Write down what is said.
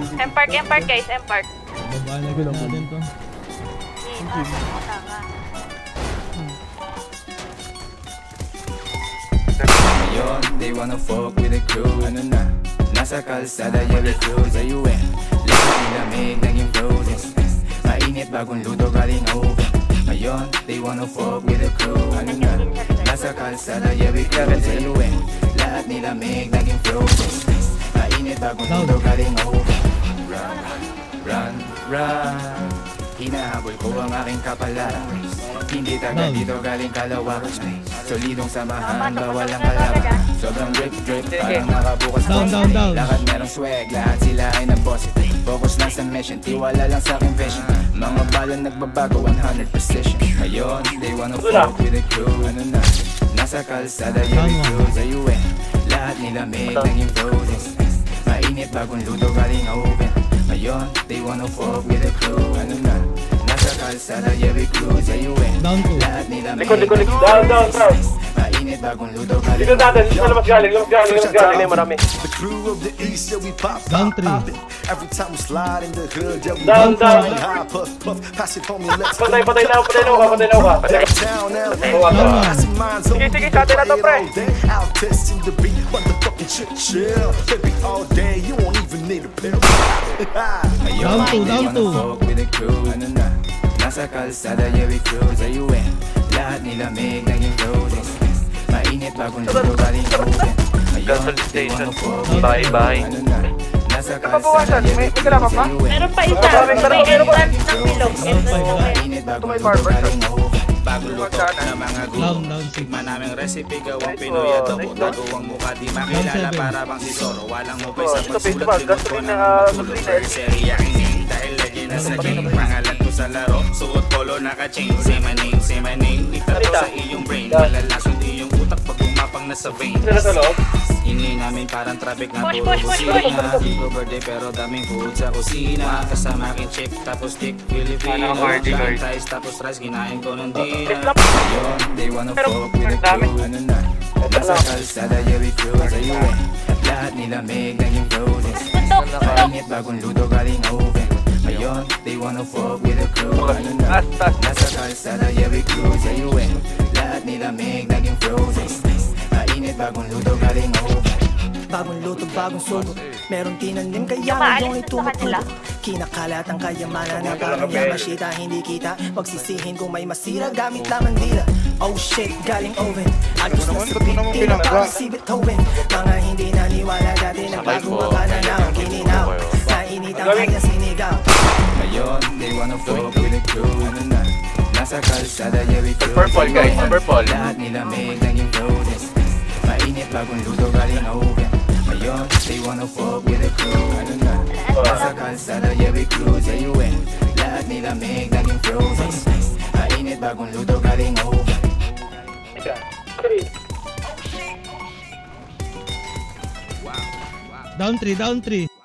M-Park guys, M-Park. Babaan na gano'n natin to. Ngayon, they wanna fuck with the crew. Ano na? Nasa kalsada, yeah, we cruise. Ayun, lahat nilamig, naging frozen. Mainit, bagong luto, galing oven. Ngayon, they wanna fuck with the crew. Ano na? Nasa kalsada, yeah, we cruise. Ayun, lahat nilamig, naging frozen. Mainit, bagong luto, galing oven. Run, run, run. Hinahabol ko ang aking kapalaran. Hindi taga dito galing Kalawak. Solidong samahan, bawal ang kalaban. Sobrang drip, parang nakabukas down. Lahat merong swag, lahat sila ay nag-boss. Focus lang sa mission, tiwala lang sa aking vision. Mga balang nagbabago, 100%. Ngayon, they wanna fuck with the crew. Ano na? Nasa kalsada, yeah, we cruise. Ayun, lahat nilamig, naging frozen. Mainit, bagong luto, galing oven. Ngayon, they wanna fuck with the crew. Ano na? Nasa kalsada, yeah, we cruise. Ayun, lahat nilamig, likod. Down, bro. mainit, bagong luto, galing Likod natin, sa labas galing na marami. The crew of the east, yeah, we pop, Down pop, three. poppin'. Every time we slide in the hood, yeah, we Down. high, puff, pass it on me, let's go. Patay na ka. Downtown, LA. Passing minds on Sige, sa atin na to, pre. all day. Out testing the beat, motherfucking chill. Baby, all day, you won't even need a pill. Ngayon, Down they wanna two. fuck with the crew. Ano na? Nasa kalsada, yeah, we cruise. Ayun, lahat nilamig, naging frozen. Mainit, bagong luto, galing oven. Ngayon, they wanna fuck with the crew. Ano na? Nasa kalsada, yeah, we cruise. Ayun, Meron pa isa, may entrance ng bilog. mainit, bagong luto, galing oven. Bagong luto na mga Down, gulo. down. Tikman naming recipe, gawang Pinoy adobo. Nagawang mukha, di makilala, para bang si Zoro. Walang hupay sa pagsulat, limot ko ng mga gulo. Serie aking dahil lagi na sa game. Pangalan ko sa laro, suot polo, naka-chain. Say my name, itato sa iyong brain. Malalason iyong utak pag umapang na sa vein. Ingay namin parang traffic na puro kusina. Di ko birthday pero daming food sa kusina. Kasama aking chick tapos stick Filipino. Kain rice tapos rice, ginain ko ng dinner. Ngayon, they wanna fuck with the crew. Ano na? Nasa kalsada, yeah, we cruise. Ayun, lahat nilamig, naging frozen. Mainit, bagong luto, galing oven. Ngayon, they wanna fuck with the crew. Ano na? Nasa kalsada, yeah, we cruise. Ayun, lahat nilamig, naging frozen. Mainit, bagong luto, galing oven. Bagong luto, bagong sugo. Meron tinanim kaya ngayon itumutulo. Kinakalat ang kayamanan na parang Yamashita. Hindi kita magsisihin kung may masira, gamit lang ang dila. Oh shit, galing oven. Agos na sa beat, di na parang si Beethoven. Mga hindi naniwala dati na bagong makana na ang kininaw. Nainit ang kanyang sinigaw. Ngayon, they wanna fuck with the crew. Ano na? Nasa kalsada, yeah, we cruise. Purple, guys, purple. Lahat nilamig, naging frozen. Mainit, bagong luto, galing oven. Ngayon, they wanna fuck with the crew. Ano na? Nasa kalsada, yeah, we cruise. Ayun, lahat nilamig, naging frozen. Mainit, bagong luto, galing oven. Down 3.